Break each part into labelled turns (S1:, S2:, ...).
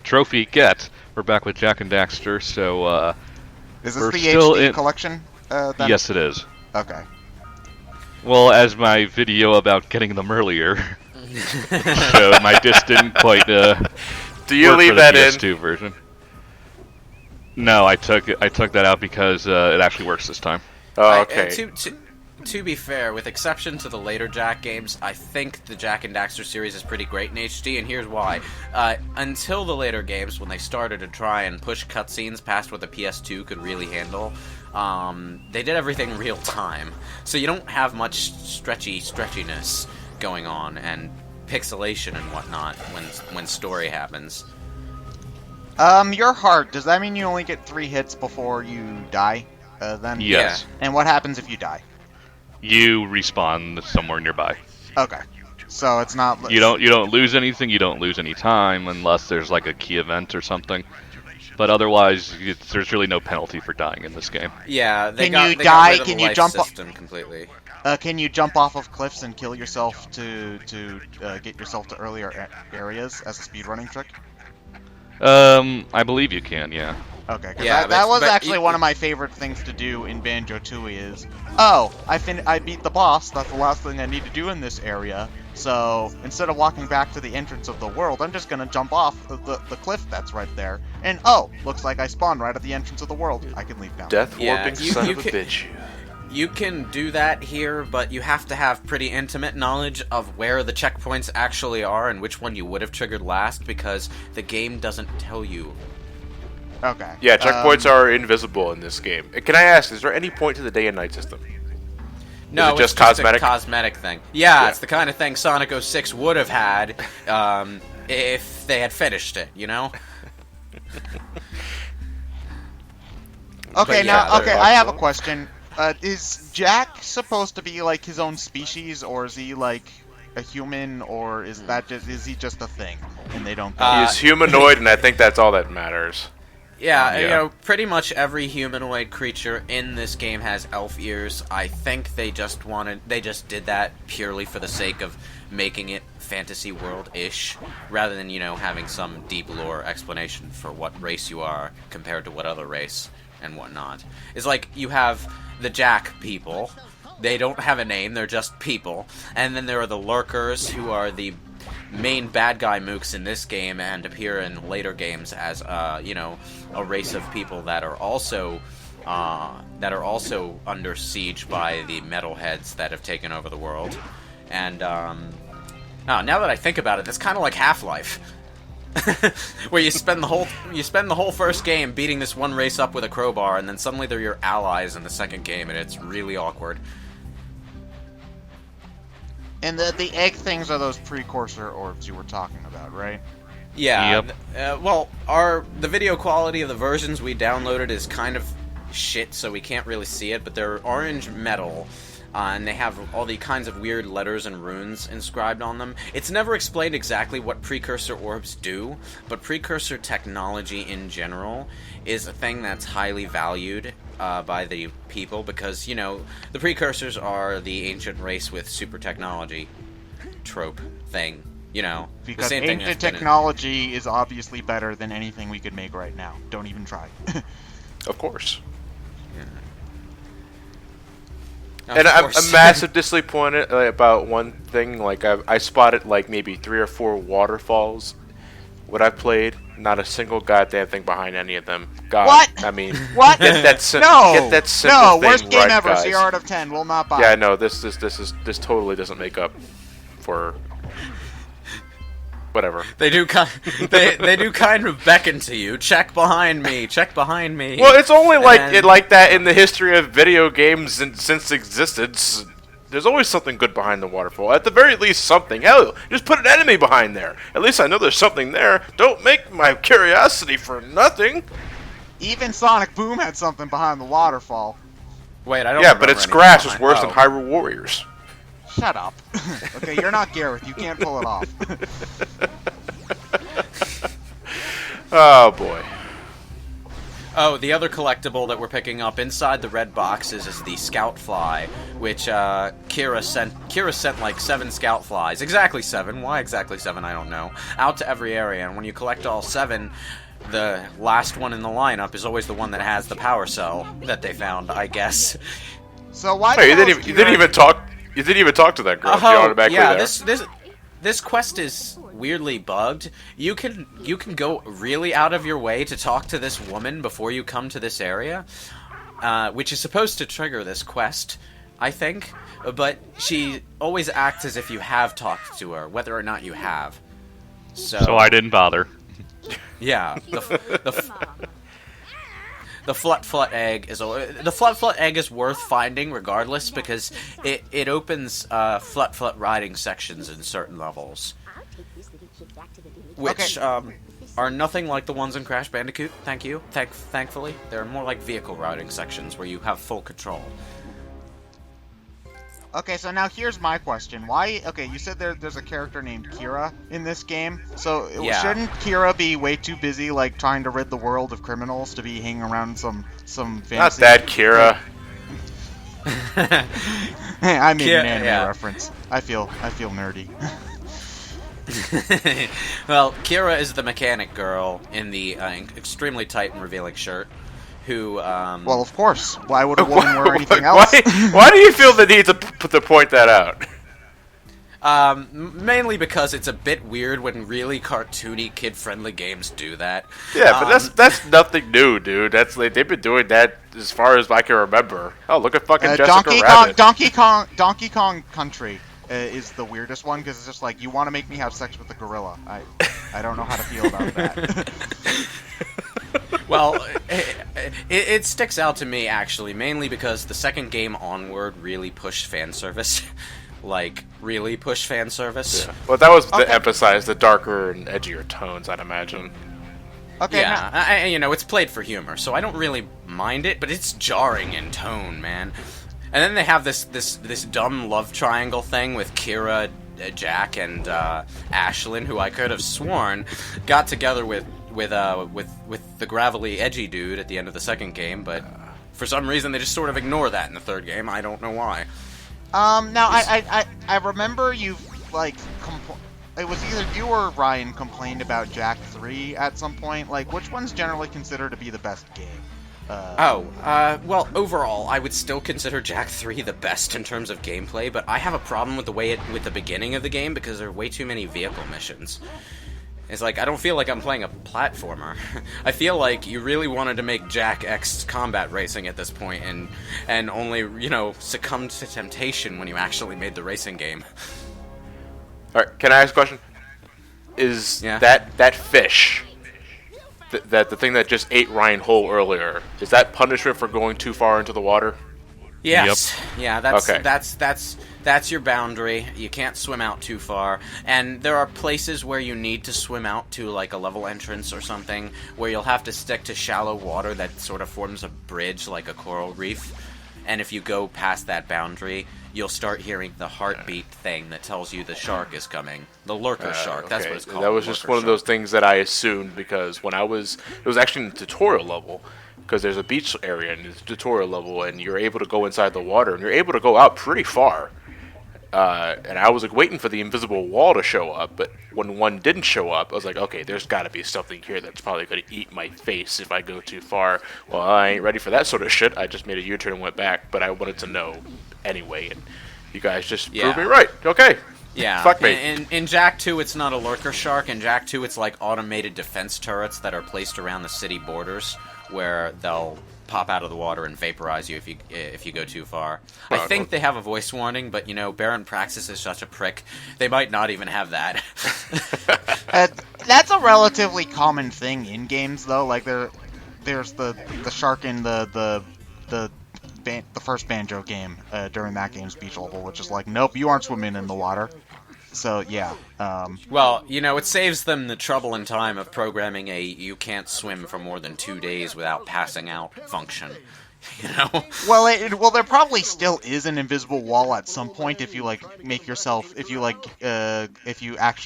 S1: trophy get. We're back with Jak and Daxter, so
S2: Is this
S1: we're
S2: the
S1: still
S2: HD
S1: in...
S2: collection? Then?
S1: Yes, it is.
S2: Okay.
S1: Well, as my video about getting them earlier showed, my disc didn't quite
S3: Do you
S1: work
S3: leave
S1: for the
S3: that
S1: PS2
S3: in?
S1: version. No, I took that out because it actually works this time.
S3: Oh, okay.
S4: To be fair, with exception to the later Jak games, I think the Jak and Daxter series is pretty great in HD, and here's why. Until the later games, when they started to try and push cutscenes past what the PS2 could really handle, they did everything real time. So you don't have much stretchiness going on, and pixelation and whatnot when story happens.
S2: Your heart, does that mean you only get 3 hits before you die, then?
S1: Yes.
S4: Yeah.
S2: And what happens if you die?
S1: You respawn somewhere nearby.
S2: Okay. So it's not...
S1: You don't lose anything, you don't lose any time, unless there's like a key event or something. But otherwise, there's really no penalty for dying in this game.
S4: Yeah, they
S2: Can
S4: got
S2: you
S4: rid
S2: die?
S4: of the
S2: Can you
S4: life
S2: jump
S4: system completely.
S2: Can you jump off of cliffs and kill yourself to get yourself to earlier areas as a speedrunning trick?
S1: I believe you can, yeah.
S2: Okay,
S4: Yeah,
S2: that was
S4: but
S2: actually one of my favorite things to do in Banjo-Tooie is, oh, I beat the boss, that's the last thing I need to do in this area, so instead of walking back to the entrance of the world, I'm just gonna jump off the cliff that's right there, and oh, looks like I spawned right at the entrance of the world. I can leave now.
S3: Death
S4: Yeah,
S3: warping
S4: you-
S3: son
S4: you
S3: of a
S4: can-
S3: bitch.
S4: You can do that here, but you have to have pretty intimate knowledge of where the checkpoints actually are and which one you would have triggered last, because the game doesn't tell you.
S2: Okay.
S3: Yeah, checkpoints are invisible in this game. Can I ask, is there any point to the day and night system?
S4: No,
S3: it just
S4: it's just
S3: cosmetic?
S4: a cosmetic thing. Yeah,
S3: Yeah.
S4: it's the kind of thing Sonic 06 would have had if they had finished it, you know?
S2: Okay,
S4: But yeah,
S2: now, okay,
S3: they're
S2: I have a
S3: also-
S2: question. Is Jak supposed to be like his own species, or is he like a human, or is he just a thing and they don't?
S3: He is humanoid, and I think that's all that matters.
S4: Yeah,
S1: Yeah.
S4: you know, pretty much every humanoid creature in this game has elf ears. I think they just did that purely for the sake of making it fantasy world-ish, rather than, you know, having some deep lore explanation for what race you are compared to what other race and whatnot. It's like you have the Jak people. They don't have a name, they're just people. And then there are the Lurkers, who are the main bad guy mooks in this game and appear in later games as, you know, a race of people that are also under siege by the metalheads that have taken over the world. And now that I think about it, it's kind of like Half-Life, where you spend the whole first game beating this one race up with a crowbar, and then suddenly they're your allies in the second game, and it's really awkward.
S2: And the egg things are those precursor orbs you were talking about, right?
S4: Yeah.
S1: Yep.
S4: Well, the video quality of the versions we downloaded is kind of shit, so we can't really see it, but they're orange metal, and they have all the kinds of weird letters and runes inscribed on them. It's never explained exactly what precursor orbs do, but precursor technology in general is a thing that's highly valued by the people, because, you know, the precursors are the ancient race with super technology trope thing. You know,
S2: Because
S4: the same thing
S2: ancient technology is obviously better than anything we could make right now. Don't even try.
S3: Of course.
S4: Of
S3: And I'm
S4: course.
S3: massive disappointed about one thing. Like, I spotted like maybe 3 or 4 waterfalls. What I played, not a single goddamn thing behind any of them. God,
S2: What?
S3: I mean,
S2: What?
S3: get that simple
S2: no,
S3: thing
S2: worst game
S3: right,
S2: ever.
S3: guys.
S2: 0 out of 10. Will not buy.
S3: Yeah, no, this totally doesn't make up for whatever.
S4: They do kind of beckon to you. Check behind me. Check behind me.
S3: Well, it's only
S4: And-
S3: like that in the history of video games and since existence. There's always something good behind the waterfall. At the very least, something. Hell, just put an enemy behind there. At least I know there's something there. Don't make my curiosity for nothing.
S2: Even Sonic Boom had something behind the waterfall.
S4: Wait, I don't.
S3: Yeah, but
S4: remember
S3: its
S4: anything
S3: grass is
S4: behind-
S3: worse
S4: oh.
S3: than Hyrule Warriors.
S2: Shut up. Okay, you're not Gareth. You can't pull it off.
S3: Oh boy.
S4: Oh, the other collectible that we're picking up inside the red boxes is the Scout Fly, which Kira sent. Kira sent like 7 Scout Flies, exactly 7. Why exactly 7? I don't know. Out to every area, and when you collect all 7, the last one in the lineup is always the one that has the power cell that they found, I guess.
S2: So why?
S3: Hey, you didn't even talk. You didn't even talk to that girl. She automatically
S4: yeah,
S3: there.
S4: this quest is weirdly bugged. You can go really out of your way to talk to this woman before you come to this area, which is supposed to trigger this quest, I think. But she always acts as if you have talked to her, whether or not you have.
S1: So I didn't bother.
S4: Yeah, the flut egg is worth finding regardless because it opens flut riding sections in certain levels, which are nothing like the ones in Crash Bandicoot. Thankfully, they're more like vehicle riding sections where you have full control.
S2: Okay, so now here's my question. Why? Okay, you said there's a character named Kira in this game. So
S4: Yeah.
S2: shouldn't Kira be way too busy, like trying to rid the world of criminals, to be hanging around some fancy?
S3: Not that, Kira.
S2: I made an
S4: Kira,
S2: anime
S4: yeah.
S2: reference. I feel nerdy.
S4: Well, Kira is the mechanic girl in the extremely tight and revealing shirt, who
S2: Well, of course. Why would a woman wear anything else?
S3: Why do you feel the need to point that out?
S4: mainly because it's a bit weird when really cartoony, kid-friendly games do that.
S3: Yeah, but that's nothing new, dude. That's they've been doing that as far as I can remember. Oh, look at fucking Jessica Rabbit.
S2: Donkey Kong Country is the weirdest one because it's just like, you want to make me have sex with a gorilla. I don't know how to feel about that.
S4: Well, it sticks out to me, actually, mainly because the second game onward really pushed fan service. Like, really pushed fan service.
S3: Yeah. Well, that was
S2: Okay.
S3: to emphasize the darker and edgier tones, I'd imagine.
S2: Okay.
S4: Yeah, it's played for humor, so I don't really mind it, but it's jarring in tone, man. And then they have this dumb love triangle thing with Kira, Jack, and Ashlyn, who I could have sworn got together with the gravelly, edgy dude at the end of the second game, but for some reason they just sort of ignore that in the third game. I don't know why.
S2: Now I remember you like it was either you or Ryan complained about Jak 3 at some point. Like, which one's generally considered to be the best game?
S4: Well, overall, I would still consider Jak 3 the best in terms of gameplay, but I have a problem with with the beginning of the game because there are way too many vehicle missions. It's like, I don't feel like I'm playing a platformer. I feel like you really wanted to make Jak X combat racing at this point and only, succumbed to temptation when you actually made the racing game.
S3: Alright, can I ask a question? Is
S4: Yeah.
S3: that fish, the thing that just ate Ryan whole earlier, is that punishment for going too far into the water?
S4: Yes. Yeah,
S3: Okay.
S4: that's your boundary. You can't swim out too far. And there are places where you need to swim out to like a level entrance or something where you'll have to stick to shallow water that sort of forms a bridge like a coral reef. And if you go past that boundary, you'll start hearing the heartbeat thing that tells you the shark is coming. The lurker shark, that's
S3: Okay,
S4: what it's called.
S3: that was just
S4: lurker
S3: one of
S4: shark.
S3: those things that I assumed because when it was actually in the tutorial level, because there's a beach area in the tutorial level, and you're able to go inside the water, and you're able to go out pretty far. And I was like waiting for the invisible wall to show up, but when one didn't show up, I was like, okay, there's got to be something here that's probably going to eat my face if I go too far. Well, I ain't ready for that sort of shit. I just made a U-turn and went back, but I wanted to know anyway, and you guys just proved me right. Okay.
S4: Yeah,
S3: Fuck me.
S4: in Jak 2, it's not a lurker shark. In Jak 2, it's like automated defense turrets that are placed around the city borders, where they'll pop out of the water and vaporize you if you go too far. I think they have a voice warning, but Baron Praxis is such a prick. They might not even have that.
S2: That's a relatively common thing in games, though. Like there's the shark in the first Banjo game during that game's beach level, which is like, nope, you aren't swimming in the water. So yeah.
S4: Well, it saves them the trouble and time of programming a "you can't swim for more than 2 days without passing out" function.
S2: Well, there probably still is an invisible wall at some point if you action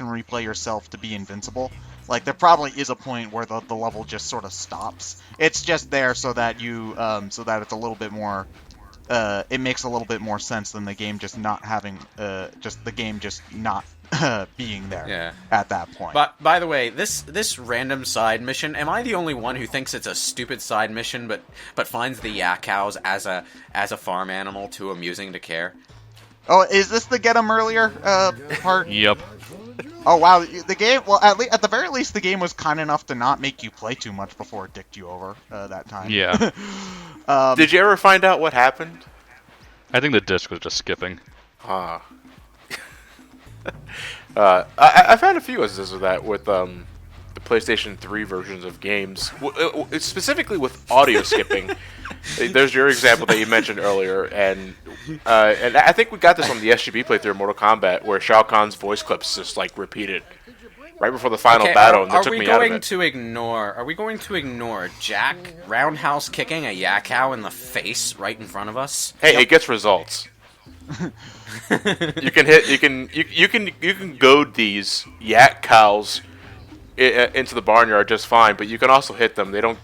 S2: replay yourself to be invincible. Like, there probably is a point where the level just sort of stops. It's just there so that you, so that it's a little bit more, it makes a little bit more sense than the game just not having, just the game just not being there at that point.
S4: But by the way, this random side mission, am I the only one who thinks it's a stupid side mission, but finds the yak cows as a farm animal too amusing to care?
S2: Oh, is this the get 'em earlier part?
S1: Yep.
S2: Oh wow, the game. Well, at the very least, the game was kind enough to not make you play too much before it dicked you over that time.
S1: Yeah.
S3: Did you ever find out what happened?
S1: I think the disc was just skipping.
S3: I've had a few instances of that with the PlayStation 3 versions of games, specifically with audio skipping. There's your example that you mentioned earlier, and I think we got this on the SGB playthrough of Mortal Kombat, where Shao Kahn's voice clips just like repeated right before the final battle, and that took me out of it.
S4: Are we going to ignore Jack roundhouse kicking a yak cow in the face right in front of us?
S3: Hey, it gets results. You can goad these yak cows into the barnyard just fine, but you can also hit them. They don't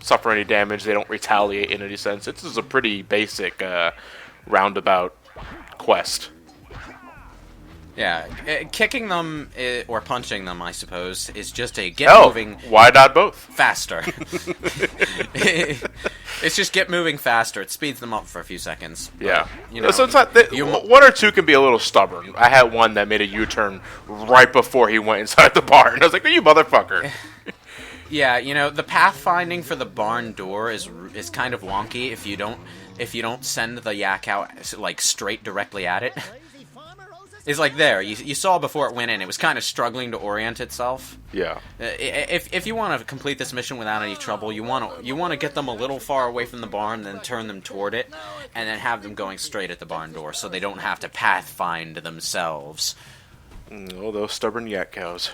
S3: suffer any damage. They don't retaliate in any sense. This is a pretty basic roundabout quest.
S4: Yeah, kicking them or punching them, I suppose, is just a moving.
S3: Why not both?
S4: Faster. It's just get moving faster. It speeds them up for a few seconds.
S3: Yeah.
S4: But, you know,
S3: so it's not one or two can be a little stubborn. I had one that made a U-turn right before he went inside the barn. I was like, "Oh, you motherfucker!"
S4: Yeah, you know, the pathfinding for the barn door is kind of wonky if you don't send the yak out like straight directly at it. It's like there. You saw before it went in. It was kind of struggling to orient itself.
S3: Yeah.
S4: If you want to complete this mission without any trouble, you want to get them a little far away from the barn, then turn them toward it, and then have them going straight at the barn door, so they don't have to pathfind themselves.
S3: Oh, those stubborn yak cows.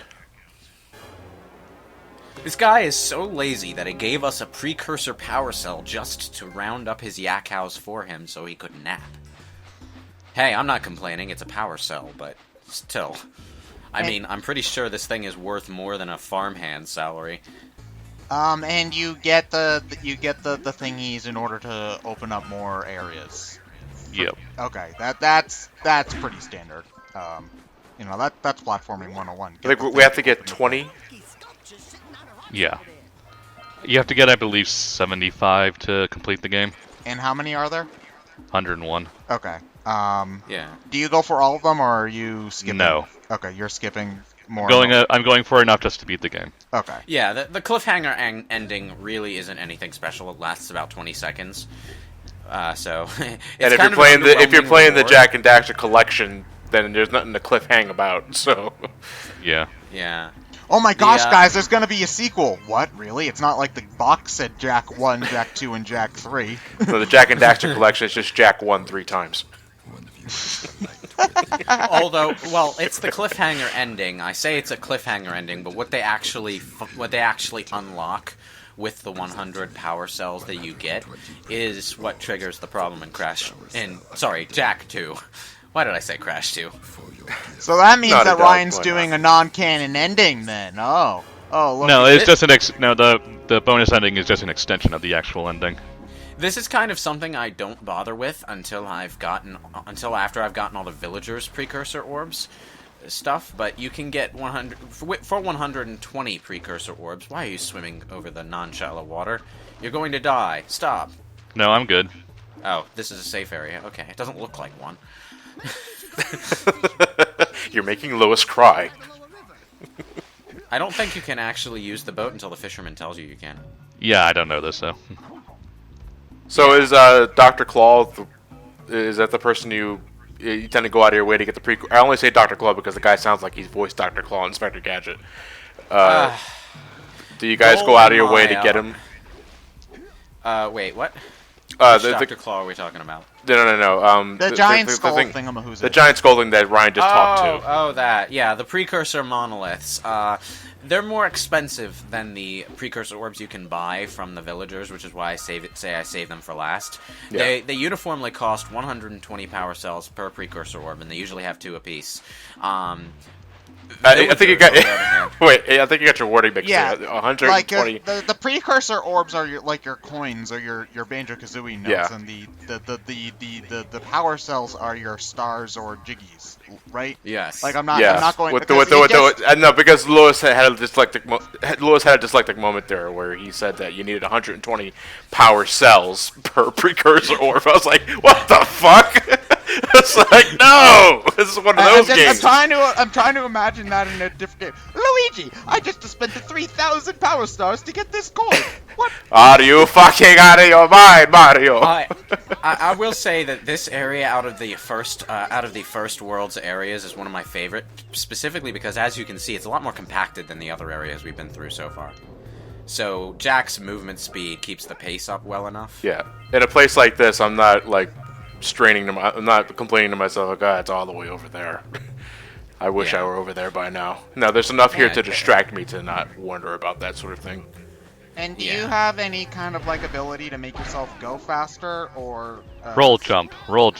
S4: This guy is so lazy that he gave us a precursor power cell just to round up his yak cows for him so he could nap. Hey, I'm not complaining, it's a power cell, but still. I mean, I'm pretty sure this thing is worth more than a farmhand's salary.
S2: And you get the thingies in order to open up more areas.
S1: Yep.
S2: Okay, that's pretty standard. You know, that's platforming 101.
S3: Like we have to get 20.
S1: Yeah. You have to get, I believe, 75 to complete the game.
S2: And how many are there?
S1: 101.
S2: Okay.
S4: Yeah.
S2: Do you go for all of them, or are you skipping?
S1: No.
S2: Okay, you're skipping more.
S1: I'm going for enough just to beat the game.
S2: Okay.
S4: Yeah, the cliffhanger ending really isn't anything special. It lasts about 20 seconds. So.
S3: And if you're playing the Jak and Daxter collection, then there's nothing to cliffhang about. So.
S1: Yeah.
S4: Yeah.
S2: Oh my gosh, guys! There's gonna be a sequel. What? Really? It's not like the box said Jak 1, Jak 2, and Jak 3.
S3: So the Jak and Daxter collection is just Jak 1 3 times.
S4: Although, well, it's the cliffhanger ending. I say it's a cliffhanger ending, but what they actually unlock with the 100 power cells that you get is what triggers the problem in Jak 2. Why did I say Crash 2?
S2: So that means that Ryan's doing a non-canon ending then. Oh, look.
S1: No, it's just the bonus ending is just an extension of the actual ending.
S4: This is kind of something I don't bother with until after I've gotten all the villagers' precursor orbs stuff, but you can get 120 precursor orbs. Why are you swimming over the non-shallow water? You're going to die. Stop.
S1: No, I'm good.
S4: Oh, this is a safe area. Okay, it doesn't look like one.
S3: You're making Lois cry.
S4: I don't think you can actually use the boat until the fisherman tells you can.
S1: Yeah, I don't know this, though.
S3: So is Dr. Claw, is that the person you tend to go out of your way to get the prequel? I only say Dr. Claw because the guy sounds like he's voiced Dr. Claw in Inspector Gadget. Do you guys go out of your way to get him?
S4: Wait, what?
S3: Which
S4: Dr. Claw are we talking about?
S3: No.
S2: The giant skull thingamahoozy.
S3: The giant skull thing that Ryan just talked to.
S4: Oh, that. Yeah, the precursor monoliths. They're more expensive than the precursor orbs you can buy from the villagers, which is why I save them for last.
S3: Yeah.
S4: They uniformly cost 120 power cells per precursor orb, and they usually have 2 apiece.
S3: I think you got.
S4: on the other hand.
S3: Wait, I think you got your wording mixed.
S2: Yeah,
S3: Yeah, 120.
S2: like the precursor orbs are your coins or your Banjo-Kazooie notes,
S3: Yeah.
S2: and the power cells are your stars or jiggies, right?
S4: Yes.
S2: Like I'm not going
S3: No, because Lewis had a dyslectic moment there where he said that you needed 120 power cells per precursor orb. I was like, what the fuck? It's like, no, this is one of those games.
S2: I'm trying to imagine that in a different game. Luigi, I just spent the 3,000 power stars to get this coin. What?
S3: Are you fucking out of your mind, Mario?
S4: I will say that this area out of the first world's areas is one of my favorite, specifically because, as you can see, it's a lot more compacted than the other areas we've been through so far. So Jack's movement speed keeps the pace up well enough.
S3: Yeah, in a place like this, I'm not like I'm not complaining to myself, like, God, it's all the way over there. I wish I were over there by now. No, there's enough here to distract me to not wonder about that sort of thing.
S2: And do you have any kind of like ability to make yourself go faster or
S1: Roll jump. Well,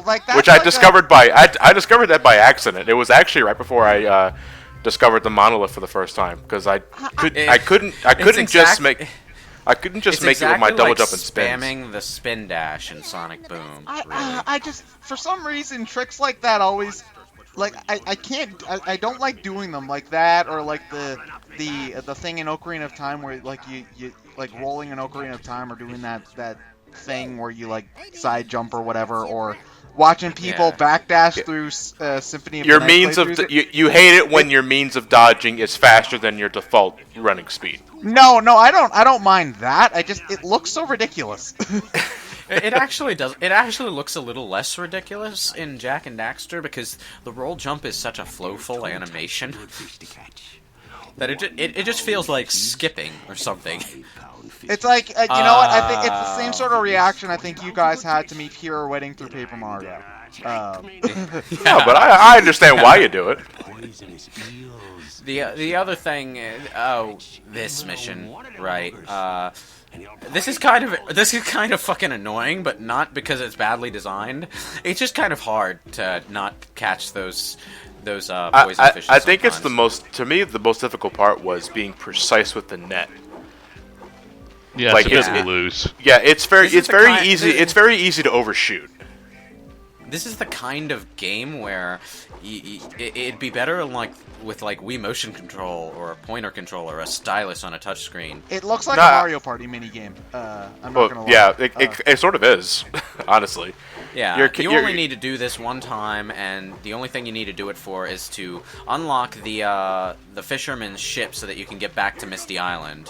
S2: like that.
S3: Which I discovered I discovered that by accident. It was actually right before I discovered the monolith for the first time because I couldn't just make it with my double jump and spins.
S4: Spamming the spin dash in Sonic Boom.
S2: I just, for some reason, tricks like that always, like, I don't like doing them like that, or like the thing in Ocarina of Time where like you like rolling in Ocarina of Time, or doing that thing where you like side jump or whatever, or watching people backdash through Symphony of the Night playthroughs.
S3: You hate it when your means of dodging is faster than your default running speed.
S2: No, I don't mind that. It looks so ridiculous.
S4: It actually does. It actually looks a little less ridiculous in Jak and Daxter because the roll jump is such a flowful animation that it just feels like skipping or something.
S2: It's like, you know what? I think it's the same sort of reaction I think you guys had to meet Hero Wedding through Paper Mario.
S3: No, but I understand why you do it.
S4: The other thing, this mission, right? This is kind of fucking annoying, but not because it's badly designed. It's just kind of hard to not catch those poison fishes.
S3: I think it's
S4: sometimes.
S3: the most difficult part was being precise with the net.
S1: Yeah,
S3: Like,
S1: it's a bit loose.
S3: Yeah, it's very
S4: easy.
S3: It's very easy to overshoot.
S4: This is the kind of game where it'd be better with Wii Motion Control or a pointer controller, a stylus on a touchscreen.
S2: It looks like a Mario Party minigame. I'm not gonna lie.
S3: Yeah, it sort of is, honestly.
S4: Yeah, you only need to do this one time, and the only thing you need to do it for is to unlock the fisherman's ship so that you can get back to Misty Island,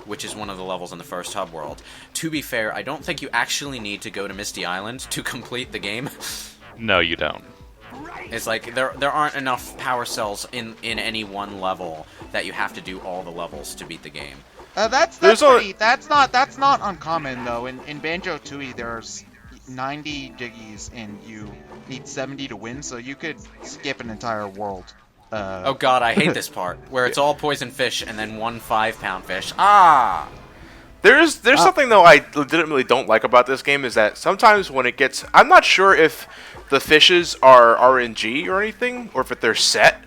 S4: which is one of the levels in the first hub world. To be fair, I don't think you actually need to go to Misty Island to complete the game.
S1: No, you don't.
S4: It's like there aren't enough power cells in any one level that you have to do all the levels to beat the game.
S2: That's not uncommon though. In Banjo-Tooie, there's 90 jiggies and you need 70 to win, so you could skip an entire world.
S4: Oh god, I hate this part where it's all poison fish and then one 5-pound fish. Ah.
S3: There's something though I legitimately don't like about this game is that sometimes when it gets, I'm not sure if the fishes are RNG or anything, or if they're set.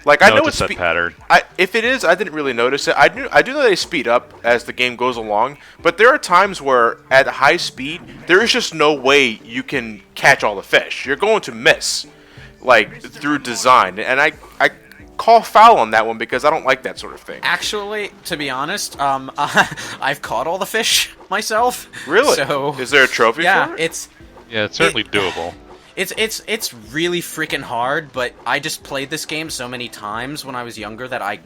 S3: Like I know
S1: it's a set pattern.
S3: If it is, I didn't really notice it. I do know they speed up as the game goes along, but there are times where at high speed there is just no way you can catch all the fish. You're going to miss, like through design, and I call foul on that one because I don't like that sort of thing.
S4: Actually, to be honest, I've caught all the fish myself.
S3: Really?
S4: So
S3: is there a trophy for it?
S1: It's certainly doable.
S4: It's really freaking hard, but I just played this game so many times when I was younger that I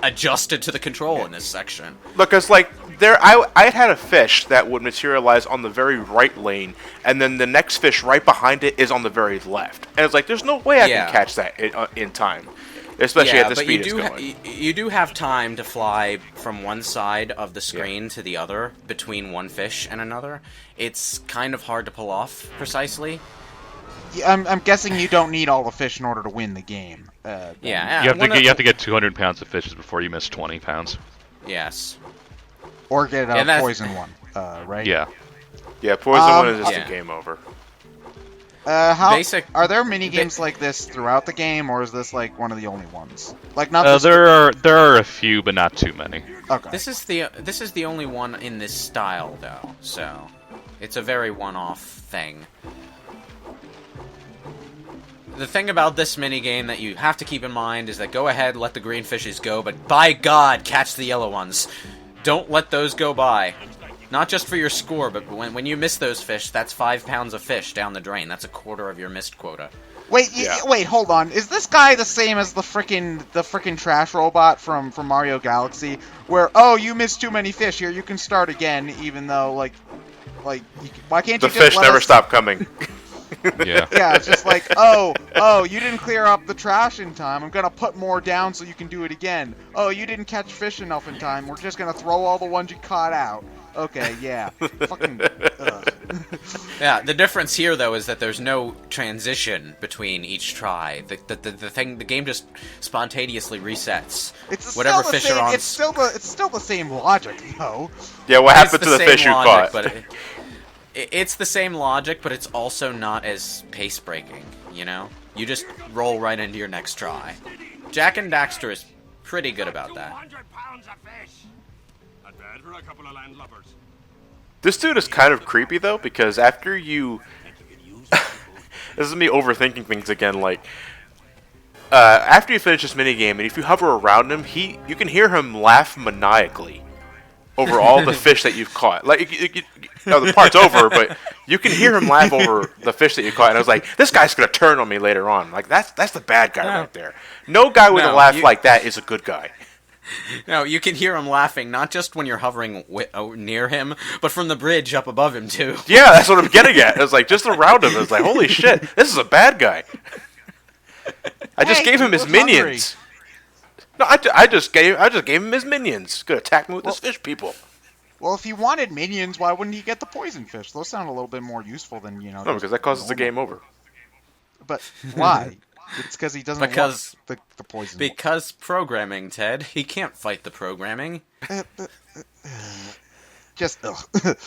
S4: adjusted to the control in this section.
S3: Look, cause like I had a fish that would materialize on the very right lane, and then the next fish right behind it is on the very left, and it's like there's no way I can catch that in time, especially at the speed it's going.
S4: You do have time to fly from one side of the screen to the other between one fish and another. It's kind of hard to pull off precisely.
S2: I'm guessing you don't need all the fish in order to win the game.
S1: You have to get 200 pounds of fishes before you miss 20 pounds.
S4: Yes.
S2: Or get a poison one, right?
S1: Yeah.
S3: Yeah, poison one is just a game over.
S4: Basic.
S2: Are there mini games like this throughout the game, or is this like one of the only ones? Like not
S1: there are a few, but not too many.
S2: Okay.
S4: This is the only one in this style, though. So, it's a very one-off thing. The thing about this minigame that you have to keep in mind is that go ahead, let the green fishes go, but by God, catch the yellow ones. Don't let those go by. Not just for your score, but when you miss those fish, that's 5 pounds of fish down the drain. That's a quarter of your missed quota.
S2: Wait,
S3: Yeah.
S2: wait, hold on. Is this guy the same as the frickin' trash robot from Mario Galaxy? Where, oh, you missed too many fish here, you can start again, even though, why can't
S3: The
S2: you just
S3: fish
S2: let
S3: never
S2: us...
S3: stop coming.
S1: Yeah.
S2: Yeah, it's just like, oh, you didn't clear up the trash in time. I'm gonna put more down so you can do it again. Oh, you didn't catch fish enough in time. We're just gonna throw all the ones you caught out. Okay, yeah. Fucking.
S4: Yeah, the difference here, though, is that there's no transition between each try. The game just spontaneously resets.
S2: It's
S4: Whatever
S2: still the
S4: fish
S2: same,
S4: are on.
S2: it's still the same logic, though.
S3: Yeah, what
S4: It's
S3: happened to the
S4: same
S3: fish you
S4: logic,
S3: caught?
S4: But it's the same logic, but it's also not as pace breaking. You know, you just roll right into your next try. Jak and Daxter is pretty good about that.
S5: 200 pounds of fish. Not bad for a couple of landlubbers.
S3: This dude is kind of creepy though, because after you, this is me overthinking things again. Like, after you finish this mini game, and if you hover around him, you can hear him laugh maniacally over all the fish that you've caught. Like, no, the part's over, but you can hear him laugh over the fish that you caught. And I was like, this guy's gonna turn on me later on. Like, that's the bad guy right there. No guy with a
S4: No,
S3: laugh like that is a good guy.
S4: No, you can hear him laughing, not just when you're hovering near him, but from the bridge up above him, too.
S3: Yeah, that's what I'm getting at. It was like, just around him, it was like, holy shit, this is a bad guy. I just
S2: Hey,
S3: gave him
S2: he
S3: his
S2: was
S3: minions. No, I just gave him his minions. Could attack me with his fish people.
S2: Well, if he wanted minions, why wouldn't he get the poison fish? Those sound a little bit more useful than,
S3: No,
S2: just
S3: because that causes the
S2: normal.
S3: game over.
S2: But why? It's because he doesn't
S4: Because-
S2: want the poison.
S4: Because programming, Ted. He can't fight the programming.
S2: Just, ugh.